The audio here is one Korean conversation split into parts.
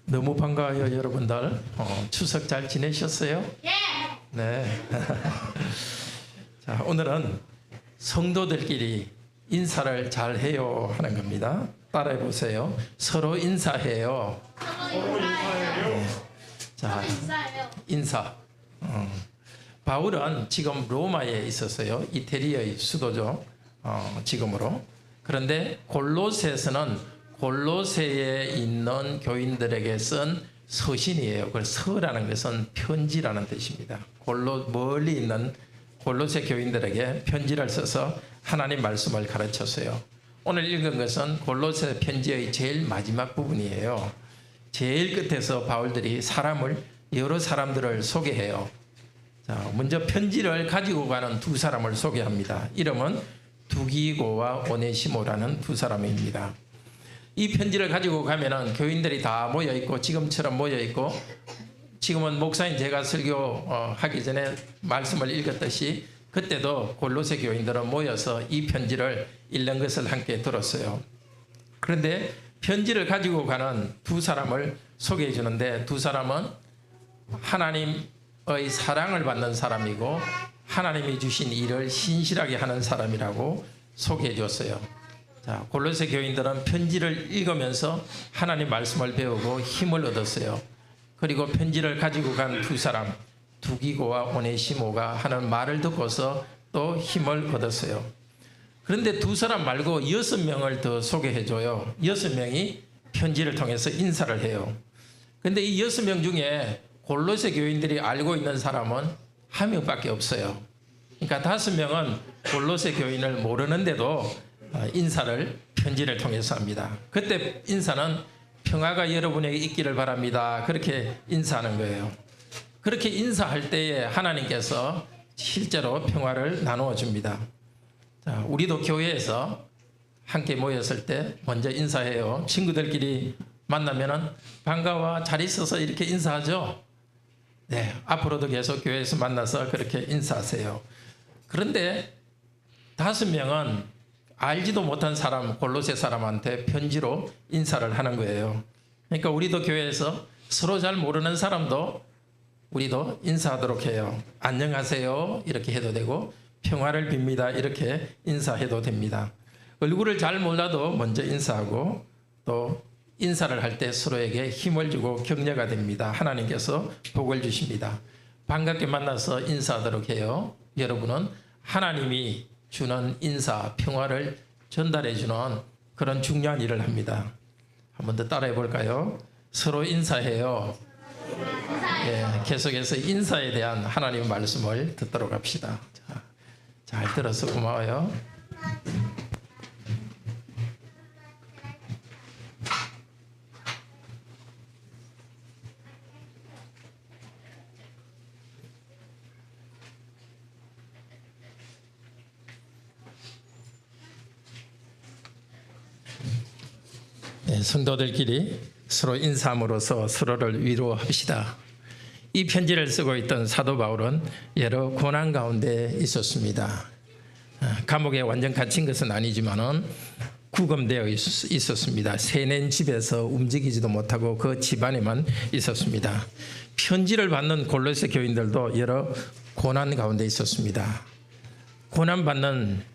너무 반가워요, 여러분들. 추석 잘 지내셨어요? 예. 네. 자, 오늘은 성도들끼리 인사를 잘 해요 하는 겁니다. 따라해 보세요. 서로 인사해요. 서로 인사해요. 자, 인사해요. 인사. 바울은 지금 로마에 있었어요. 이태리의 수도죠. 지금으로. 그런데 골로새서는 골로새에 있는 교인들에게 쓴 서신이에요. 그 서라는 것은 편지라는 뜻입니다. 멀리 있는 골로새 교인들에게 편지를 써서 하나님 말씀을 가르쳤어요. 오늘 읽은 것은 골로새 편지의 제일 마지막 부분이에요. 제일 끝에서 바울들이 여러 사람들을 소개해요. 자, 먼저 편지를 가지고 가는 두 사람을 소개합니다. 이름은 두기고와 오네시모라는 두 사람입니다. 이 편지를 가지고 가면은 교인들이 다 모여 있고 지금처럼 모여 있고, 지금은 목사님 제가 설교하기 전에 말씀을 읽었듯이 그때도 골로새 교인들은 모여서 이 편지를 읽는 것을 함께 들었어요. 그런데 편지를 가지고 가는 두 사람을 소개해 주는데, 두 사람은 하나님의 사랑을 받는 사람이고 하나님이 주신 일을 신실하게 하는 사람이라고 소개해 줬어요. 자, 골로새 교인들은 편지를 읽으면서 하나님 말씀을 배우고 힘을 얻었어요. 그리고 편지를 가지고 간 두 사람, 두기고와 오네시모가 하는 말을 듣고서 또 힘을 얻었어요. 그런데 두 사람 말고 6명을 더 소개해줘요. 6명이 편지를 통해서 인사를 해요. 그런데 이 6명 중에 골로새 교인들이 알고 있는 사람은 한 명밖에 없어요. 그러니까 5명은 골로새 교인을 모르는데도 인사를 편지를 통해서 합니다. 그때 인사는 평화가 여러분에게 있기를 바랍니다. 그렇게 인사하는 거예요. 그렇게 인사할 때에 하나님께서 실제로 평화를 나누어 줍니다. 자, 우리도 교회에서 함께 모였을 때 먼저 인사해요. 친구들끼리 만나면은 반가워, 잘 있어서 이렇게 인사하죠. 네, 앞으로도 계속 교회에서 만나서 그렇게 인사하세요. 그런데 5명은 알지도 못한 사람, 골로새 사람한테 편지로 인사를 하는 거예요. 그러니까 우리도 교회에서 서로 잘 모르는 사람도 우리도 인사하도록 해요. 안녕하세요 이렇게 해도 되고, 평화를 빕니다 이렇게 인사해도 됩니다. 얼굴을 잘 몰라도 먼저 인사하고, 또 인사를 할 때 서로에게 힘을 주고 격려가 됩니다. 하나님께서 복을 주십니다. 반갑게 만나서 인사하도록 해요. 여러분은 하나님이 주는 인사, 평화를 전달해 주는 그런 중요한 일을 합니다. 한 번 더 따라해 볼까요? 서로 인사해요. 예, 계속해서 인사에 대한 하나님의 말씀을 듣도록 합시다. 자, 잘 들어서 고마워요. 성도들끼리 서로 인사함으로써 서로를 위로합시다. 이 편지를 쓰고 있던 사도 바울은 여러 고난 가운데 있었습니다. 감옥에 완전 갇힌 것은 아니지만은 구금되어 있었습니다. 세낸 집에서 움직이지도 못하고 그 집안에만 있었습니다. 편지를 받는 골로새 교인들도 여러 고난 가운데 있었습니다. 고난받는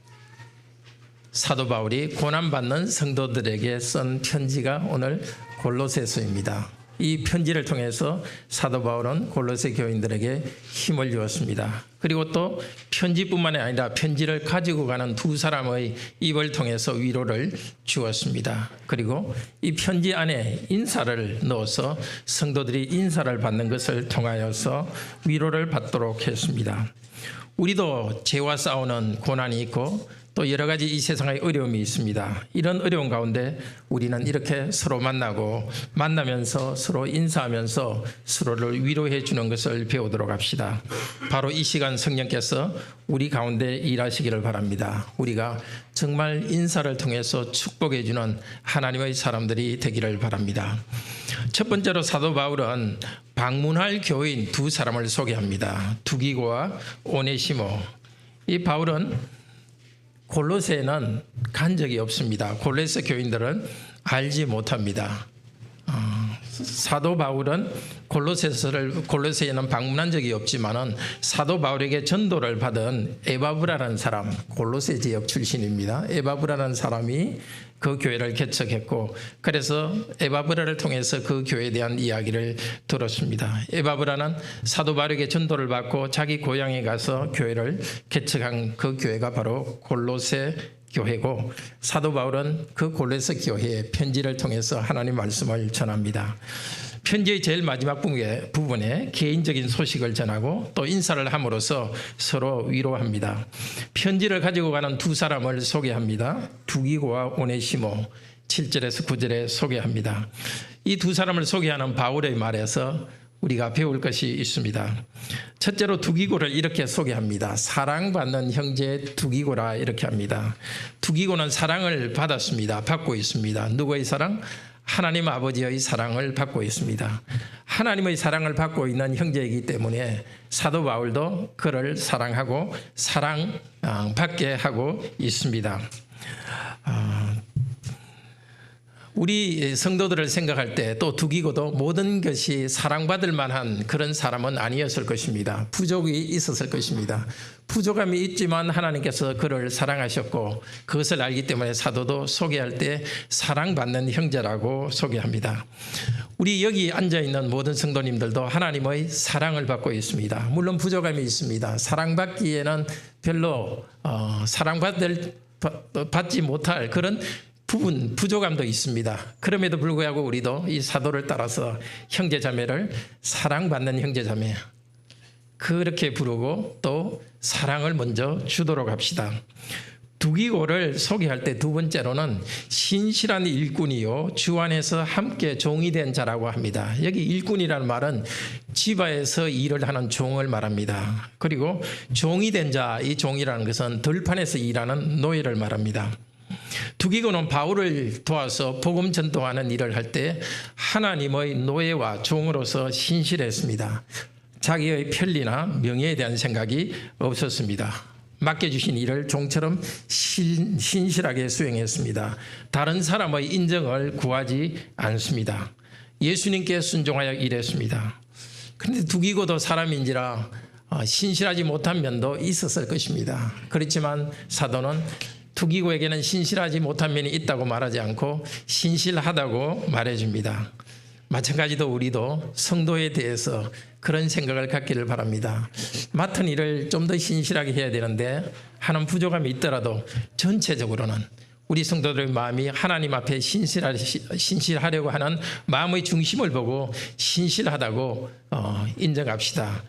사도 바울이 고난받는 성도들에게 쓴 편지가 오늘 골로새서입니다. 이 편지를 통해서 사도 바울은 골로새 교인들에게 힘을 주었습니다. 그리고 또 편지뿐만 아니라 편지를 가지고 가는 두 사람의 입을 통해서 위로를 주었습니다. 그리고 이 편지 안에 인사를 넣어서 성도들이 인사를 받는 것을 통하여서 위로를 받도록 했습니다. 우리도 죄와 싸우는 고난이 있고 또 여러 가지 이 세상의 어려움이 있습니다. 이런 어려움 가운데 우리는 이렇게 서로 만나면서 서로 인사하면서 서로를 위로해 주는 것을 배우도록 합시다. 바로 이 시간 성령께서 우리 가운데 일하시기를 바랍니다. 우리가 정말 인사를 통해서 축복해 주는 하나님의 사람들이 되기를 바랍니다. 첫 번째로 사도 바울은 방문할 교인 두 사람을 소개합니다. 두기고와 오네시모. 이 바울은 골로새는 간 적이 없습니다. 골로새 교인들은 알지 못합니다. 사도 바울은 골로새에는 방문한 적이 없지만은 사도 바울에게 전도를 받은 에바브라라는 사람, 골로새 지역 출신입니다. 에바브라라는 사람이 그 교회를 개척했고, 그래서 에바브라를 통해서 그 교회에 대한 이야기를 들었습니다. 에바브라는 사도 바울에게 전도를 받고 자기 고향에 가서 교회를 개척한 그 교회가 바로 골로새 교회고, 사도 바울은 그 골로새 교회에 편지를 통해서 하나님 말씀을 전합니다. 편지의 제일 마지막 부분에 개인적인 소식을 전하고 또 인사를 함으로써 서로 위로합니다. 편지를 가지고 가는 두 사람을 소개합니다. 두기고와 오네시모, 7절에서 9절에 소개합니다. 이 두 사람을 소개하는 바울의 말에서 우리가 배울 것이 있습니다. 첫째로 두기고를 이렇게 소개합니다. 사랑받는 형제 두기고라 이렇게 합니다. 두기고는 사랑을 받았습니다. 받고 있습니다. 누구의 사랑? 하나님 아버지의 사랑을 받고 있습니다. 하나님의 사랑을 받고 있는 형제이기 때문에 사도 바울도 그를 사랑하고 사랑받게 하고 있습니다. 우리 성도들을 생각할 때 또 두기고도 모든 것이 사랑받을 만한 그런 사람은 아니었을 것입니다. 부족이 있었을 것입니다. 부족함이 있지만 하나님께서 그를 사랑하셨고 그것을 알기 때문에 사도도 소개할 때 사랑받는 형제라고 소개합니다. 우리 여기 앉아있는 모든 성도님들도 하나님의 사랑을 받고 있습니다. 물론 부족함이 있습니다. 사랑받기에는 별로 받지 못할 그런 부족함도 있습니다. 그럼에도 불구하고 우리도 이 사도를 따라서 형제자매를 사랑받는 형제자매 그렇게 부르고 또 사랑을 먼저 주도록 합시다. 두기고를 소개할 때 두 번째로는 신실한 일꾼이요 주 안에서 함께 종이 된 자라고 합니다. 여기 일꾼이라는 말은 지바에서 일을 하는 종을 말합니다. 그리고 종이 된 자, 이 종이라는 것은 들판에서 일하는 노예를 말합니다. 두기고는 바울을 도와서 복음 전도하는 일을 할 때 하나님의 노예와 종으로서 신실했습니다. 자기의 편리나 명예에 대한 생각이 없었습니다. 맡겨주신 일을 종처럼 신실하게 수행했습니다. 다른 사람의 인정을 구하지 않습니다. 예수님께 순종하여 일했습니다. 그런데 두기고도 사람인지라 신실하지 못한 면도 있었을 것입니다. 그렇지만 사도는 두기고에게는 신실하지 못한 면이 있다고 말하지 않고 신실하다고 말해줍니다. 마찬가지로 우리도 성도에 대해서 그런 생각을 갖기를 바랍니다. 맡은 일을 좀 더 신실하게 해야 되는데 하는 부족함이 있더라도 전체적으로는 우리 성도들의 마음이 하나님 앞에 신실하려고 하는 마음의 중심을 보고 신실하다고 인정합시다.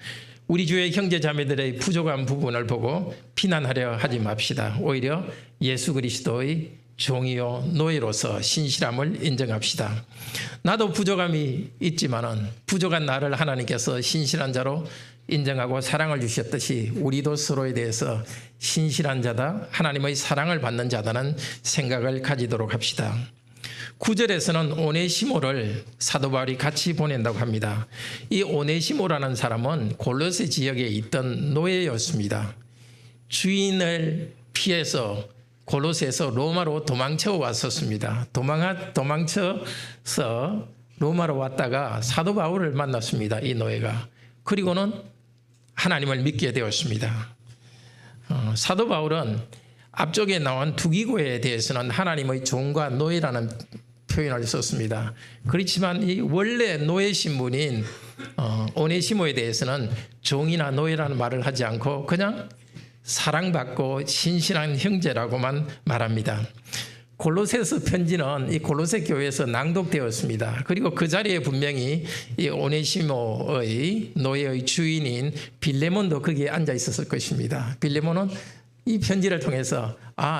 우리 주의 형제자매들의 부족한 부분을 보고 비난하려 하지 맙시다. 오히려 예수 그리스도의 종이요 노예로서 신실함을 인정합시다. 나도 부족함이 있지만은 부족한 나를 하나님께서 신실한 자로 인정하고 사랑을 주셨듯이 우리도 서로에 대해서 신실한 자다, 하나님의 사랑을 받는 자다는 생각을 가지도록 합시다. 9절에서는 오네시모를 사도 바울이 같이 보낸다고 합니다. 이 오네시모라는 사람은 골로새 지역에 있던 노예였습니다. 주인을 피해서 골로새에서 로마로 도망쳐 왔었습니다. 도망쳐서 로마로 왔다가 사도 바울을 만났습니다. 이 노예가. 그리고는 하나님을 믿게 되었습니다. 사도 바울은 앞쪽에 나온 두기고에 대해서는 하나님의 종과 노예라는 표현을 썼습니다. 그렇지만 이 원래 노예 신분인 오네시모에 대해서는 종이나 노예라는 말을 하지 않고 그냥 사랑받고 신실한 형제라고만 말합니다. 골로새서 편지는 이 골로새 교회에서 낭독되었습니다. 그리고 그 자리에 분명히 이 오네시모의 노예의 주인인 빌레몬도 거기에 앉아 있었을 것입니다. 빌레몬은 이 편지를 통해서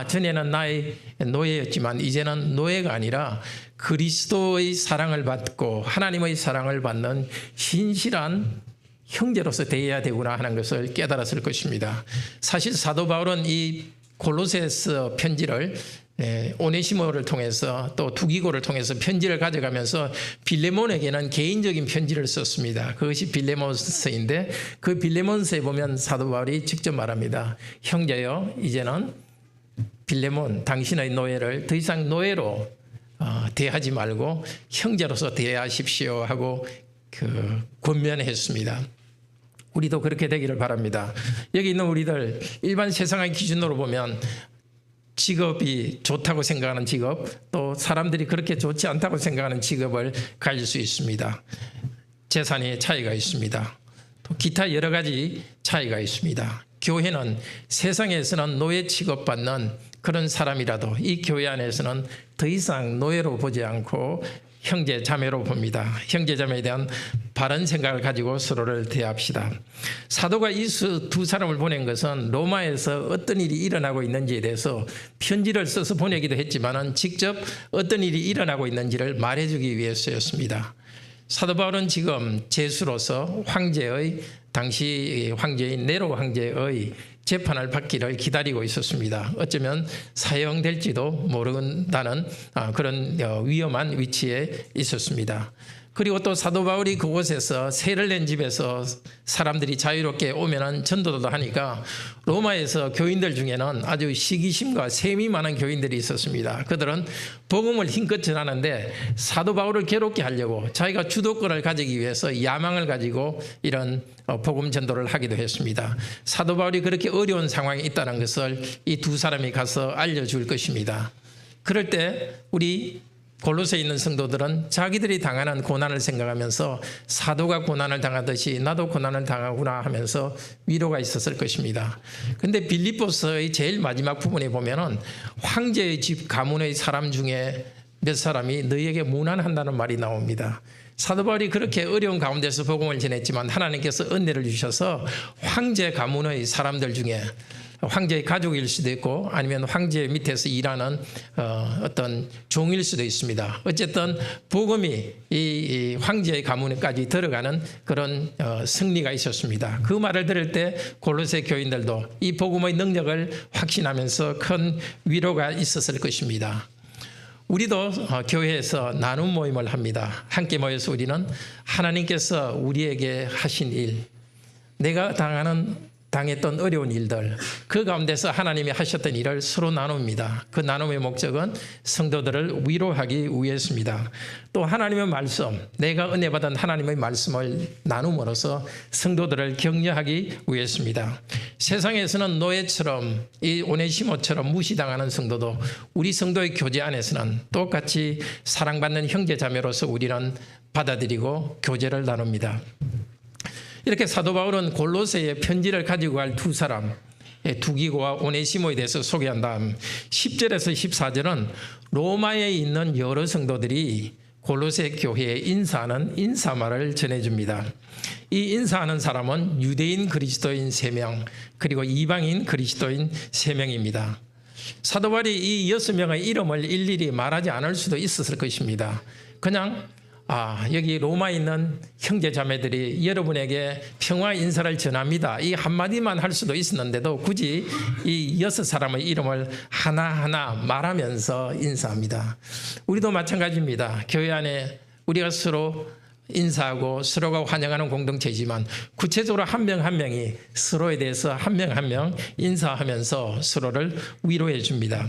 전에는 나의 노예였지만 이제는 노예가 아니라 그리스도의 사랑을 받고 하나님의 사랑을 받는 신실한 형제로서 대해야 되구나 하는 것을 깨달았을 것입니다. 사실 사도 바울은 이 골로새서 편지를 오네시모를 통해서 또 두기고를 통해서 편지를 가져가면서 빌레몬에게는 개인적인 편지를 썼습니다. 그것이 빌레몬서인데 그 빌레몬서에 보면 사도 바울이 직접 말합니다. 형제여, 이제는 빌레몬, 당신의 노예를 더 이상 노예로 대하지 말고 형제로서 대하십시오 하고 권면했습니다. 우리도 그렇게 되기를 바랍니다. 여기 있는 우리들 일반 세상의 기준으로 보면 직업이 좋다고 생각하는 직업, 또 사람들이 그렇게 좋지 않다고 생각하는 직업을 가질 수 있습니다. 재산의 차이가 있습니다. 또 기타 여러 가지 차이가 있습니다. 교회는 세상에서는 노예 취급받는 그런 사람이라도 이 교회 안에서는 더 이상 노예로 보지 않고 형제 자매로 봅니다. 형제 자매에 대한 바른 생각을 가지고 서로를 대합시다. 사도가 이 두 사람을 보낸 것은 로마에서 어떤 일이 일어나고 있는지에 대해서 편지를 써서 보내기도 했지만 직접 어떤 일이 일어나고 있는지를 말해주기 위해서였습니다. 사도 바울은 지금 제수로서 당시 황제인 네로 황제의 재판을 받기를 기다리고 있었습니다. 어쩌면 사형될지도 모른다는 그런 위험한 위치에 있었습니다. 그리고 또 사도 바울이 그곳에서 세를 낸 집에서 사람들이 자유롭게 오면은 전도도 하니까 로마에서 교인들 중에는 아주 시기심과 셈이 많은 교인들이 있었습니다. 그들은 복음을 힘껏 전하는데 사도 바울을 괴롭게 하려고 자기가 주도권을 가지기 위해서 야망을 가지고 이런 복음 전도를 하기도 했습니다. 사도 바울이 그렇게 어려운 상황에 있다는 것을 이 두 사람이 가서 알려줄 것입니다. 그럴 때 우리 골로새에 있는 성도들은 자기들이 당하는 고난을 생각하면서 사도가 고난을 당하듯이 나도 고난을 당하구나 하면서 위로가 있었을 것입니다. 그런데 빌립보서의 제일 마지막 부분에 보면은 황제의 집 가문의 사람 중에 몇 사람이 너희에게 무난한다는 말이 나옵니다. 사도 바울이 그렇게 어려운 가운데서 복음을 전했지만 하나님께서 은혜를 주셔서 황제 가문의 사람들 중에 황제의 가족일 수도 있고 아니면 황제 밑에서 일하는 어떤 종일 수도 있습니다. 어쨌든 복음이 이 황제의 가문까지 들어가는 그런 승리가 있었습니다. 그 말을 들을 때 골로새 교인들도 이 복음의 능력을 확신하면서 큰 위로가 있었을 것입니다. 우리도 교회에서 나눔 모임을 합니다. 함께 모여서 우리는 하나님께서 우리에게 하신 일, 내가 당했던 어려운 일들, 그 가운데서 하나님이 하셨던 일을 서로 나눕니다. 그 나눔의 목적은 성도들을 위로하기 위해서입니다. 또 하나님의 말씀, 내가 은혜 받은 하나님의 말씀을 나눔으로써 성도들을 격려하기 위해서입니다. 세상에서는 노예처럼 이 오네시모처럼 무시당하는 성도도 우리 성도의 교제 안에서는 똑같이 사랑받는 형제자매로서 우리는 받아들이고 교제를 나눕니다. 이렇게 사도 바울은 골로새에 편지를 가지고 갈 두 사람, 두기고와 오네시모에 대해서 소개한 다음 10절에서 14절은 로마에 있는 여러 성도들이 골로새 교회에 인사하는 인사말을 전해줍니다. 이 인사하는 사람은 유대인 그리스도인 3명, 그리고 이방인 그리스도인 3명입니다. 사도 바울이 이 6명의 이름을 일일이 말하지 않을 수도 있었을 것입니다. 그냥 여기 로마에 있는 형제 자매들이 여러분에게 평화 인사를 전합니다. 이 한마디만 할 수도 있었는데도 굳이 이 6사람의 이름을 하나하나 말하면서 인사합니다. 우리도 마찬가지입니다. 교회 안에 우리가 서로 인사하고 서로가 환영하는 공동체이지만 구체적으로 한 명 한 명이 서로에 대해서 한 명 한 명 인사하면서 서로를 위로해 줍니다.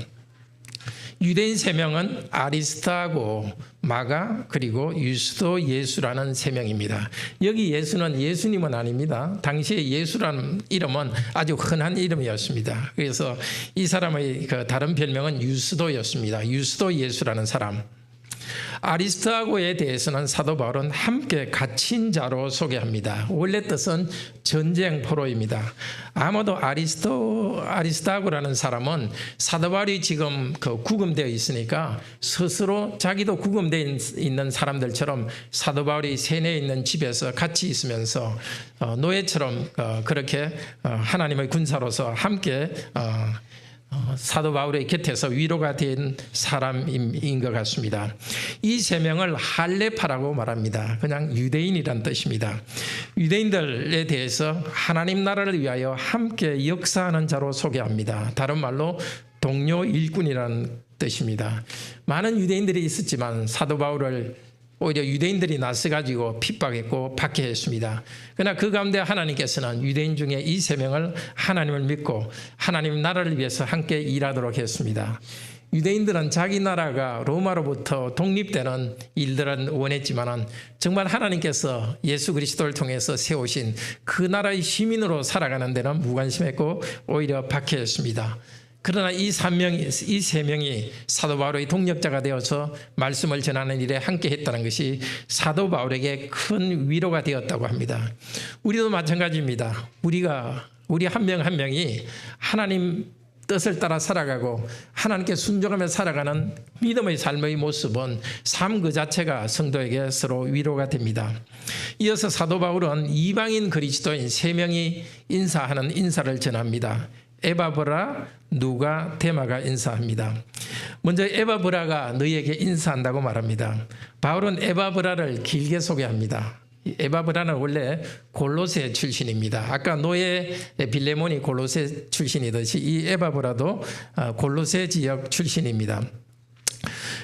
유대인 3명은 아리스타고 마가 그리고 유스도 예수라는 3명입니다. 여기 예수는 예수님은 아닙니다. 당시에 예수라는 이름은 아주 흔한 이름이었습니다. 그래서 이 사람의 다른 별명은 유스도였습니다. 유스도 예수라는 사람. 아리스타고에 대해서는 사도 바울은 함께 갇힌 자로 소개합니다. 원래 뜻은 전쟁 포로입니다. 아마도 아리스타고라는 사람은 사도 바울이 지금 구금되어 있으니까 스스로 자기도 구금되어 있는 사람들처럼 사도 바울이 세뇌에 있는 집에서 같이 있으면서 노예처럼 그렇게 하나님의 군사로서 함께 사도 바울의 곁에서 위로가 된 사람인 것 같습니다. 이 3명을 할레파라고 말합니다. 그냥 유대인이란 뜻입니다. 유대인들에 대해서 하나님 나라를 위하여 함께 역사하는 자로 소개합니다. 다른 말로 동료 일꾼이라는 뜻입니다. 많은 유대인들이 있었지만 사도 바울을 오히려 유대인들이 나서가지고 핍박했고 박해했습니다. 그러나 그 가운데 하나님께서는 유대인 중에 이 세 명을 하나님을 믿고 하나님 나라를 위해서 함께 일하도록 했습니다. 유대인들은 자기 나라가 로마로부터 독립되는 일들은 원했지만은 정말 하나님께서 예수 그리스도를 통해서 세우신 그 나라의 시민으로 살아가는 데는 무관심했고 오히려 박해했습니다. 그러나 이 세 명이 사도 바울의 동력자가 되어서 말씀을 전하는 일에 함께 했다는 것이 사도 바울에게 큰 위로가 되었다고 합니다. 우리도 마찬가지입니다. 우리 한 명 한 명이 하나님 뜻을 따라 살아가고 하나님께 순종하며 살아가는 믿음의 삶의 모습은 삶 그 자체가 성도에게 서로 위로가 됩니다. 이어서 사도 바울은 이방인 그리스도인 세 명이 인사하는 인사를 전합니다. 에바브라, 누가, 데마가 인사합니다. 먼저 에바브라가 너희에게 인사한다고 말합니다. 바울은 에바브라를 길게 소개합니다. 에바브라는 원래 골로새 출신입니다. 아까 노예 빌레몬이 골로새 출신이듯이 이 에바브라도 골로새 지역 출신입니다.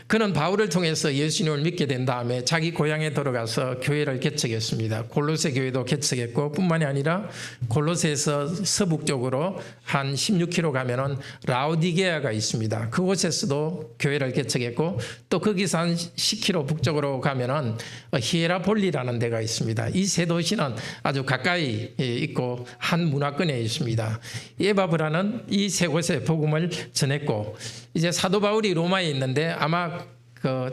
그는 바울을 통해서 예수님을 믿게 된 다음에 자기 고향에 들어가서 교회를 개척했습니다. 골로새 교회도 개척했고 뿐만이 아니라 골로새에서 서북쪽으로 한 16km 가면은 라오디게아가 있습니다. 그곳에서도 교회를 개척했고 또 거기서 한 10km 북쪽으로 가면은 히에라폴리라는 데가 있습니다. 이 세 도시는 아주 가까이 있고 한 문화권에 있습니다. 에바브라는 이 세 곳에 복음을 전했고 이제 사도 바울이 로마에 있는데 아마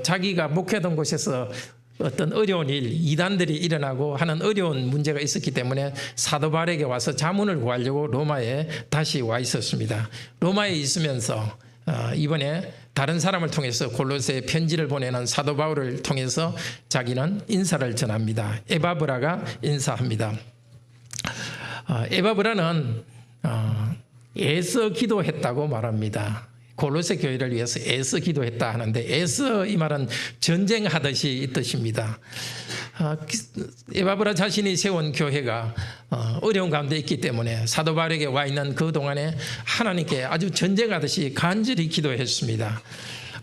자기가 목회하던 곳에서 어떤 어려운 일, 이단들이 일어나고 하는 어려운 문제가 있었기 때문에 사도 바울에게 와서 자문을 구하려고 로마에 다시 와 있었습니다. 로마에 있으면서 이번에 다른 사람을 통해서 골로새에 편지를 보내는 사도 바울을 통해서 자기는 인사를 전합니다. 에바브라가 인사합니다. 에바브라는 애써 기도했다고 말합니다. 골로새 교회를 위해서 애써 기도했다 하는데 애써 이 말은 전쟁하듯이 이 뜻입니다. 에바브라 자신이 세운 교회가 어려운 가운데 있기 때문에 사도 바울에게 와 있는 그 동안에 하나님께 아주 전쟁하듯이 간절히 기도했습니다.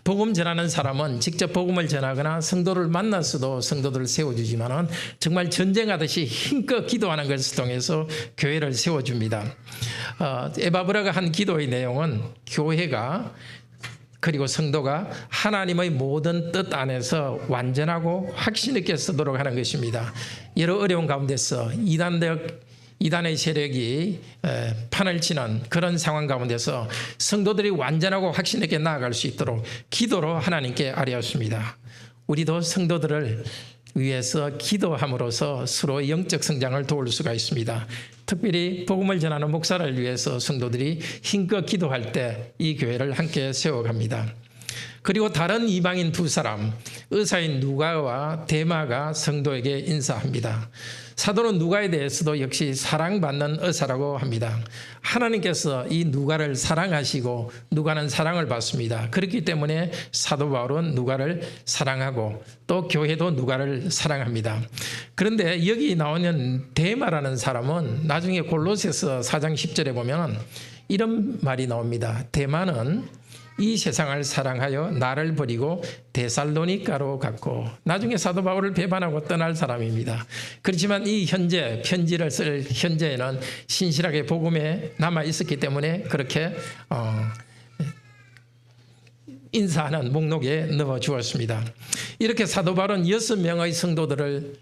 복음 전하는 사람은 직접 복음을 전하거나 성도를 만나서도 성도들을 세워주지만은 정말 전쟁하듯이 힘껏 기도하는 것을 통해서 교회를 세워줍니다. 에바브라가 한 기도의 내용은 교회가 그리고 성도가 하나님의 모든 뜻 안에서 완전하고 확신 있게 쓰도록 하는 것입니다. 여러 어려운 가운데서 이단의 세력이 판을 치는 그런 상황 가운데서 성도들이 완전하고 확신 있게 나아갈 수 있도록 기도로 하나님께 아뢰었습니다. 우리도 성도들을 위해서 기도함으로써 서로 영적 성장을 도울 수가 있습니다. 특별히 복음을 전하는 목사를 위해서 성도들이 힘껏 기도할 때 이 교회를 함께 세워갑니다. 그리고 다른 이방인 두 사람, 의사인 누가와 데마가 성도에게 인사합니다. 사도는 누가에 대해서도 역시 사랑받는 의사라고 합니다. 하나님께서 이 누가를 사랑하시고 누가는 사랑을 받습니다. 그렇기 때문에 사도 바울은 누가를 사랑하고 또 교회도 누가를 사랑합니다. 그런데 여기 나오는 데마라는 사람은 나중에 골로새서 4장 10절에 보면 이런 말이 나옵니다. 데마는 이 세상을 사랑하여 나를 버리고 데살로니가로 갔고 나중에 사도 바울을 배반하고 떠날 사람입니다. 그렇지만 이 현재 편지를 쓸 현재에는 신실하게 복음에 남아 있었기 때문에 그렇게 인사하는 목록에 넣어 주었습니다. 이렇게 사도 바울은 6명의 성도들을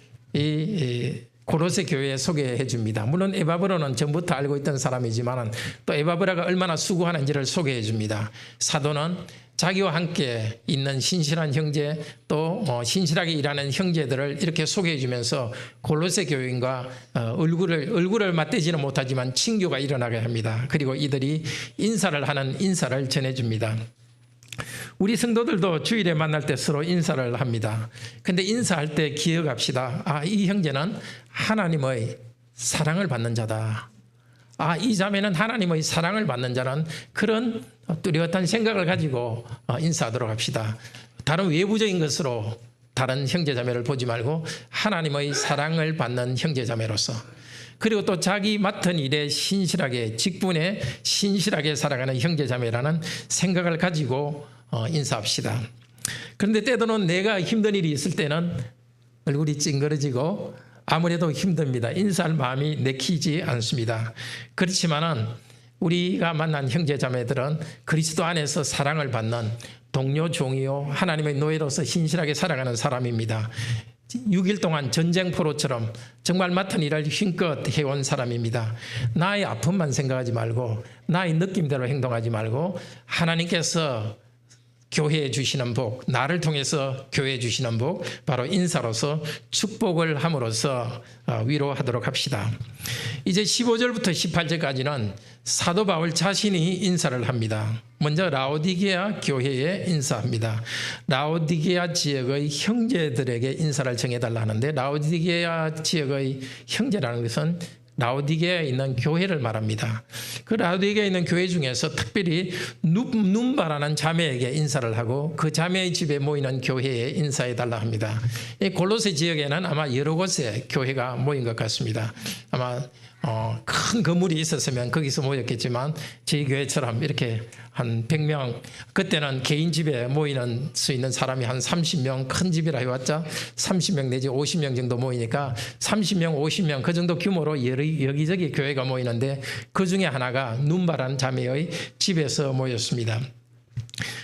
골로새 교회에 소개해 줍니다. 물론 에바브라는 전부터 알고 있던 사람이지만 또 에바브라가 얼마나 수고하는지를 소개해 줍니다. 사도는 자기와 함께 있는 신실한 형제 또 신실하게 일하는 형제들을 이렇게 소개해 주면서 골로새 교인과 얼굴을 맞대지는 못하지만 친교가 일어나게 합니다. 그리고 이들이 인사를 하는 인사를 전해 줍니다. 우리 성도들도 주일에 만날 때 서로 인사를 합니다. 근데 인사할 때 기억합시다. 이 형제는 하나님의 사랑을 받는 자다. 이 자매는 하나님의 사랑을 받는 자는 그런 뚜렷한 생각을 가지고 인사하도록 합시다. 다른 외부적인 것으로 다른 형제자매를 보지 말고 하나님의 사랑을 받는 형제자매로서 그리고 또 자기 맡은 일에 신실하게 직분에 신실하게 살아가는 형제자매라는 생각을 가지고 인사합시다. 그런데 때로는 내가 힘든 일이 있을 때는 얼굴이 찡그러지고 아무래도 힘듭니다. 인사할 마음이 내키지 않습니다. 그렇지만은 우리가 만난 형제자매들은 그리스도 안에서 사랑을 받는 동료 종이요 하나님의 노예로서 신실하게 살아가는 사람입니다. 6일 동안 전쟁포로처럼 정말 맡은 일을 힘껏 해온 사람입니다. 나의 아픔만 생각하지 말고 나의 느낌대로 행동하지 말고 하나님께서 교회에 주시는 복, 나를 통해서 교회에 주시는 복, 바로 인사로서 축복을 함으로써 위로하도록 합시다. 이제 15절부터 18절까지는 사도 바울 자신이 인사를 합니다. 먼저 라오디게아 교회에 인사합니다. 라오디게아 지역의 형제들에게 인사를 전해달라 하는데 라오디게아 지역의 형제라는 것은 라오디게아에 있는 교회를 말합니다. 그 라오디게아에 있는 교회 중에서 특별히 눈바라는 자매에게 인사를 하고 그 자매의 집에 모이는 교회에 인사해달라 합니다. 이 골로새 지역에는 아마 여러 곳에 교회가 모인 것 같습니다. 아마 큰 건물이 있었으면 거기서 모였겠지만 저희 교회처럼 이렇게 한 100명, 그때는 개인 집에 모이는 수 있는 사람이 한 30명, 큰 집이라 해왔자 30명 내지 50명 정도 모이니까 30명, 50명 그 정도 규모로 여기저기 교회가 모이는데 그 중에 하나가 눈바란 자매의 집에서 모였습니다.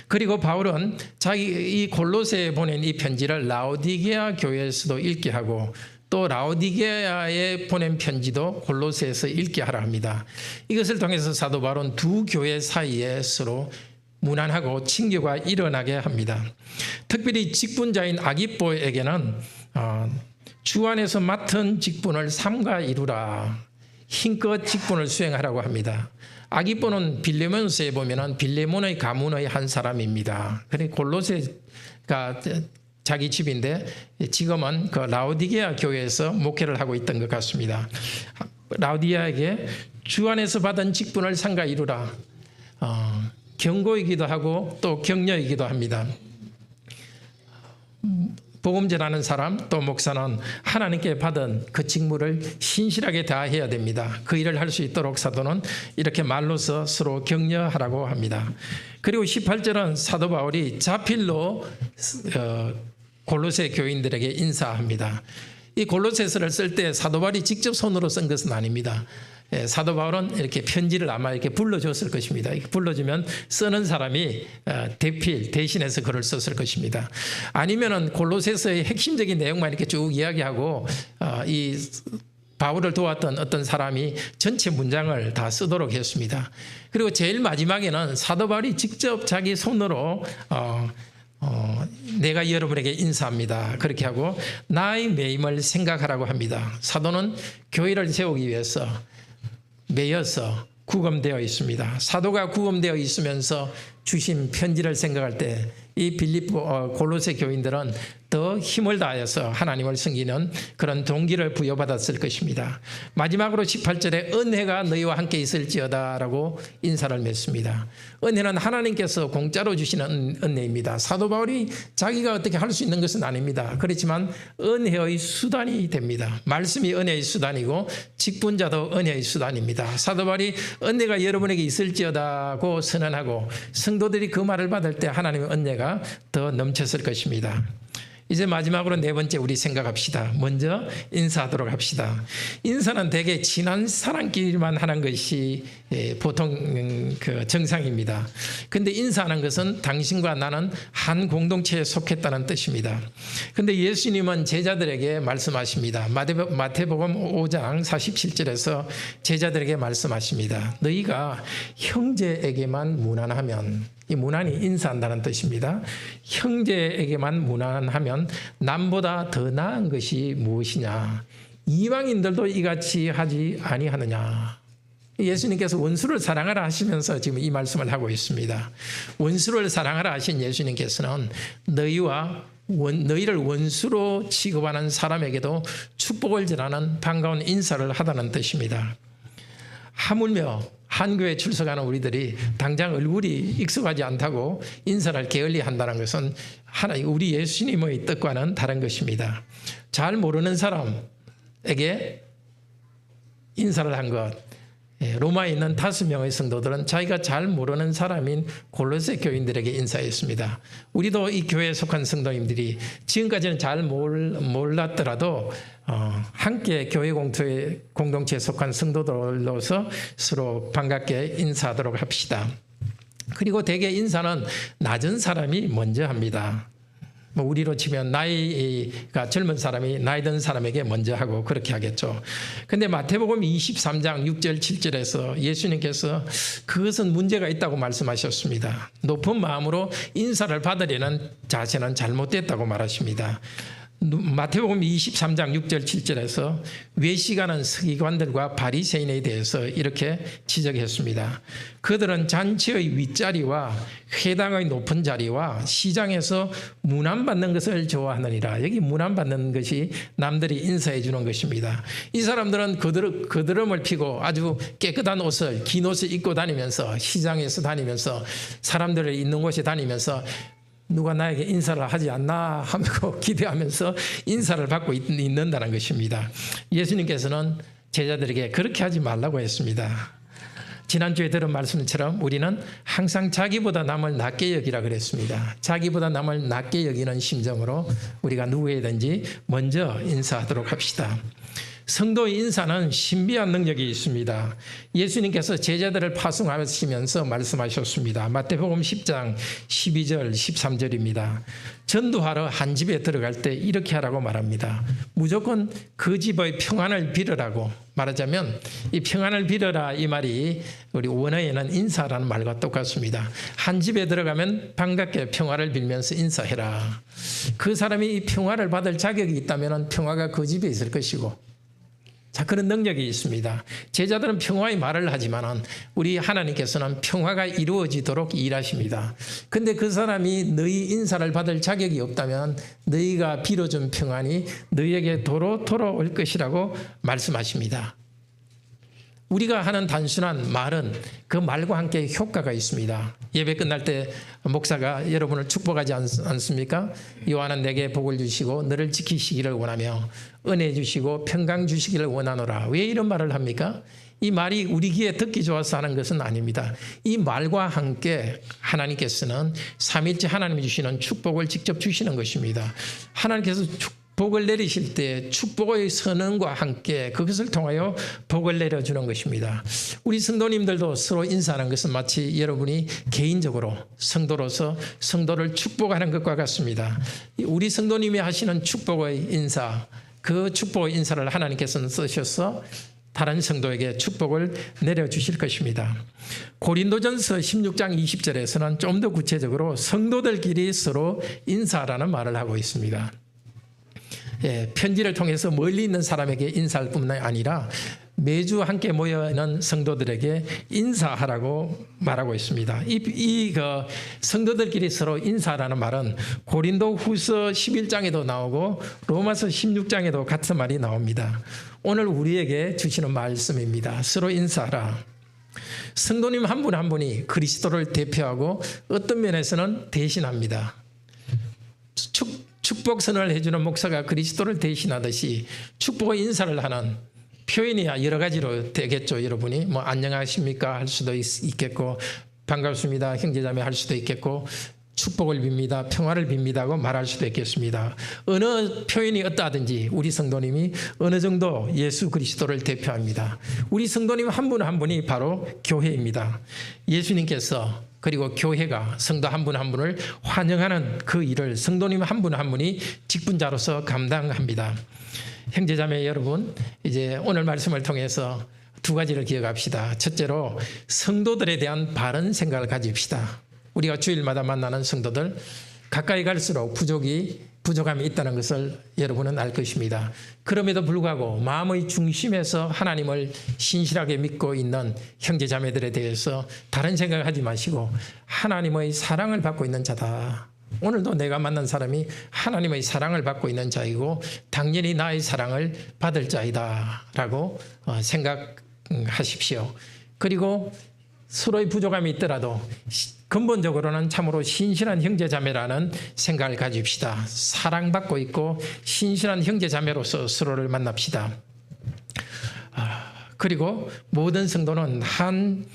그리고 바울은 자기 이 골로새에 보낸 이 편지를 라오디게아 교회에서도 읽게 하고 또 라오디게아에 보낸 편지도 골로새에서 읽게 하라 합니다. 이것을 통해서 사도 바울은 두 교회 사이에 서로 무난하고 친교가 일어나게 합니다. 특별히 직분자인 아기뽀에게는 주 안에서 맡은 직분을 삼가 이루라, 힘껏 직분을 수행하라고 합니다. 아기뽀는 빌레몬서에 보면은 빌레몬의 가문의 한 사람입니다. 그래 골로새가 자기 집인데 지금은 그 라오디게아 교회에서 목회를 하고 있던 것 같습니다. 라오디게아에게 주 안에서 받은 직분을 삼가 이루라, 경고이기도 하고 또 격려이기도 합니다. 복음 전하는 사람 또 목사는 하나님께 받은 그 직무를 신실하게 다해야 됩니다. 그 일을 할 수 있도록 사도는 이렇게 말로서 서로 격려하라고 합니다. 그리고 18절은 사도 바울이 자필로 골로새 교인들에게 인사합니다. 이 골로새서를 쓸 때 사도 바울이 직접 손으로 쓴 것은 아닙니다. 사도 바울은 이렇게 편지를 아마 이렇게 불러줬을 것입니다. 이렇게 불러주면 쓰는 사람이 대필 대신해서 글을 썼을 것입니다. 아니면은 골로새서의 핵심적인 내용만 이렇게 쭉 이야기하고 이 바울을 도왔던 어떤 사람이 전체 문장을 다 쓰도록 했습니다. 그리고 제일 마지막에는 사도 바울이 직접 자기 손으로 내가 여러분에게 인사합니다. 그렇게 하고 나의 매임을 생각하라고 합니다. 사도는 교회를 세우기 위해서 매여서 구금되어 있습니다. 사도가 구금되어 있으면서 주신 편지를 생각할 때 이 골로새 교인들은 더 힘을 다해서 하나님을 섬기는 그런 동기를 부여받았을 것입니다. 마지막으로 18절에 은혜가 너희와 함께 있을지어다 라고 인사를 맺습니다. 은혜는 하나님께서 공짜로 주시는 은혜입니다. 사도 바울이 자기가 어떻게 할 수 있는 것은 아닙니다. 그렇지만 은혜의 수단이 됩니다. 말씀이 은혜의 수단이고 직분자도 은혜의 수단입니다. 사도 바울이 은혜가 여러분에게 있을지어다고 선언하고 성도들이 그 말을 받을 때 하나님의 은혜가 더 넘쳤을 것입니다. 이제 마지막으로 네 번째 우리 생각합시다. 먼저 인사하도록 합시다. 인사는 대개 친한 사람끼리만 하는 것이 보통 그 정상입니다. 그런데 인사하는 것은 당신과 나는 한 공동체에 속했다는 뜻입니다. 그런데 예수님은 제자들에게 말씀하십니다. 마태복음 5장 47절에서 제자들에게 말씀하십니다. 너희가 형제에게만 무난하면, 이 무난이 인사한다는 뜻입니다. 형제에게만 무난하면 남보다 더 나은 것이 무엇이냐? 이방인들도 이같이 하지 아니하느냐? 예수님께서 원수를 사랑하라 하시면서 지금 이 말씀을 하고 있습니다. 원수를 사랑하라 하신 예수님께서는 너희를 원수로 취급하는 사람에게도 축복을 전하는 반가운 인사를 하다는 뜻입니다. 하물며 한 교회에 출석하는 우리들이 당장 얼굴이 익숙하지 않다고 인사를 게을리한다는 것은 우리 예수님의 뜻과는 다른 것입니다. 잘 모르는 사람에게 인사를 한 것, 로마에 있는 5명의 성도들은 자기가 잘 모르는 사람인 골로새 교인들에게 인사했습니다. 우리도 이 교회에 속한 성도님들이 지금까지는 잘 몰랐더라도 함께 교회 공동체에 속한 성도들로서 서로 반갑게 인사하도록 합시다. 그리고 대개 인사는 낮은 사람이 먼저 합니다. 우리로 치면 나이가 젊은 사람이 나이 든 사람에게 먼저 하고 그렇게 하겠죠. 근데 마태복음 23장 6절 7절에서 예수님께서 그것은 문제가 있다고 말씀하셨습니다. 높은 마음으로 인사를 받으려는 자세는 잘못됐다고 말하십니다. 마태복음 23장 6절 7절에서 외식하는 서기관들과 바리새인에 대해서 이렇게 지적했습니다. 그들은 잔치의 윗자리와 회당의 높은 자리와 시장에서 문안받는 것을 좋아하느니라. 여기 문안받는 것이 남들이 인사해 주는 것입니다. 이 사람들은 그드름을 피고 아주 깨끗한 옷을 긴 옷을 입고 다니면서 시장에서 다니면서 사람들을 있는 곳에 다니면서 누가 나에게 인사를 하지 않나 하고 기대하면서 인사를 받고 있는다는 것입니다. 예수님께서는 제자들에게 그렇게 하지 말라고 했습니다. 지난주에 들은 말씀처럼 우리는 항상 자기보다 남을 낮게 여기라 그랬습니다. 자기보다 남을 낮게 여기는 심정으로 우리가 누구에든지 먼저 인사하도록 합시다. 성도의 인사는 신비한 능력이 있습니다. 예수님께서 제자들을 파송하시면서 말씀하셨습니다. 마태복음 10장 12절 13절입니다. 전도하러 한 집에 들어갈 때 이렇게 하라고 말합니다. 무조건 그 집의 평안을 빌으라고. 말하자면 이 평안을 빌어라 이 말이 우리 원어에는 인사라는 말과 똑같습니다. 한 집에 들어가면 반갑게 평화를 빌면서 인사해라. 그 사람이 이 평화를 받을 자격이 있다면 평화가 그 집에 있을 것이고, 자, 그런 능력이 있습니다. 제자들은 평화의 말을 하지만 우리 하나님께서는 평화가 이루어지도록 일하십니다. 근데 그 사람이 너희 인사를 받을 자격이 없다면 너희가 빌어준 평안이 너희에게 도로 올 것이라고 말씀하십니다. 우리가 하는 단순한 말은 그 말과 함께 효과가 있습니다. 예배 끝날 때 목사가 여러분을 축복하지 않습니까? 요한은 내게 복을 주시고 너를 지키시기를 원하며 은혜 주시고 평강 주시기를 원하노라. 왜 이런 말을 합니까? 이 말이 우리 귀에 듣기 좋아서 하는 것은 아닙니다. 이 말과 함께 하나님께서는 삼위일체 하나님이 주시는 축복을 직접 주시는 것입니다. 하나님께서 복을 내리실 때 축복의 선언과 함께 그것을 통하여 복을 내려주는 것입니다. 우리 성도님들도 서로 인사하는 것은 마치 여러분이 개인적으로 성도로서 성도를 축복하는 것과 같습니다. 우리 성도님이 하시는 축복의 인사, 그 축복의 인사를 하나님께서는 쓰셔서 다른 성도에게 축복을 내려주실 것입니다. 고린도전서 16장 20절에서는 좀 더 구체적으로 성도들끼리 서로 인사하라는 말을 하고 있습니다. 편지를 통해서 멀리 있는 사람에게 인사할 뿐만 아니라 매주 함께 모여 있는 성도들에게 인사하라고 말하고 있습니다. 이 성도들끼리 서로 인사하라는 말은 고린도 후서 11장에도 나오고 로마서 16장에도 같은 말이 나옵니다. 오늘 우리에게 주시는 말씀입니다. 서로 인사하라. 성도님 한 분 한 분이 그리스도를 대표하고 어떤 면에서는 대신합니다. 축복선을 해주는 목사가 그리스도를 대신하듯이 축복의 인사를 하는 표현이 여러 가지로 되겠죠. 여러분이 뭐 안녕하십니까 할 수도 있겠고, 반갑습니다 형제자매 할 수도 있겠고, 축복을 빕니다, 평화를 빕니다 하고 말할 수도 있겠습니다. 어느 표현이 어떠하든지 우리 성도님이 어느 정도 예수 그리스도를 대표합니다. 우리 성도님 한 분 한 분이 바로 교회입니다. 예수님께서 그리고 교회가 성도 한 분 한 분을 환영하는 그 일을 성도님 한 분 한 분이 직분자로서 감당합니다. 형제자매 여러분, 이제 오늘 말씀을 통해서 두 가지를 기억합시다. 첫째로 성도들에 대한 바른 생각을 가집시다. 우리가 주일마다 만나는 성도들 가까이 갈수록 부족함이 있다는 것을 여러분은 알 것입니다. 그럼에도 불구하고 마음의 중심에서 하나님을 신실하게 믿고 있는 형제자매들에 대해서 다른 생각을 하지 마시고 하나님의 사랑을 받고 있는 자다. 오늘도 내가 만난 사람이 하나님의 사랑을 받고 있는 자이고 당연히 나의 사랑을 받을 자이다 라고 생각하십시오. 그리고 서로의 부족함이 있더라도 근본적으로는 참으로 신실한 형제자매라는 생각을 가집시다. 사랑받고 있고 신실한 형제자매로서 서로를 만납시다. 그리고 모든 성도는 한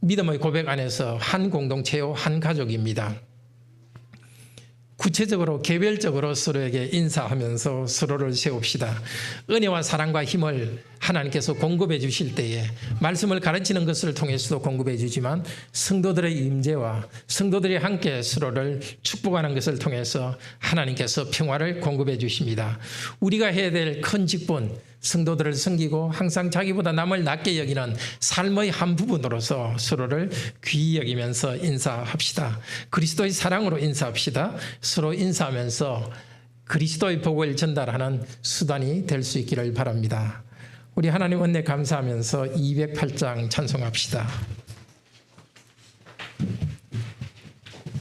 믿음의 고백 안에서 한 공동체요, 한 가족입니다. 구체적으로 개별적으로 서로에게 인사하면서 서로를 세웁시다. 은혜와 사랑과 힘을 하나님께서 공급해 주실 때에 말씀을 가르치는 것을 통해서도 공급해 주지만 성도들의 임재와 성도들이 함께 서로를 축복하는 것을 통해서 하나님께서 평화를 공급해 주십니다. 우리가 해야 될 큰 직분, 성도들을 섬기고 항상 자기보다 남을 낮게 여기는 삶의 한 부분으로서 서로를 귀히 여기면서 인사합시다. 그리스도의 사랑으로 인사합시다. 서로 인사하면서 그리스도의 복을 전달하는 수단이 될 수 있기를 바랍니다. 우리 하나님 은혜 감사하면서 208장 찬송합시다.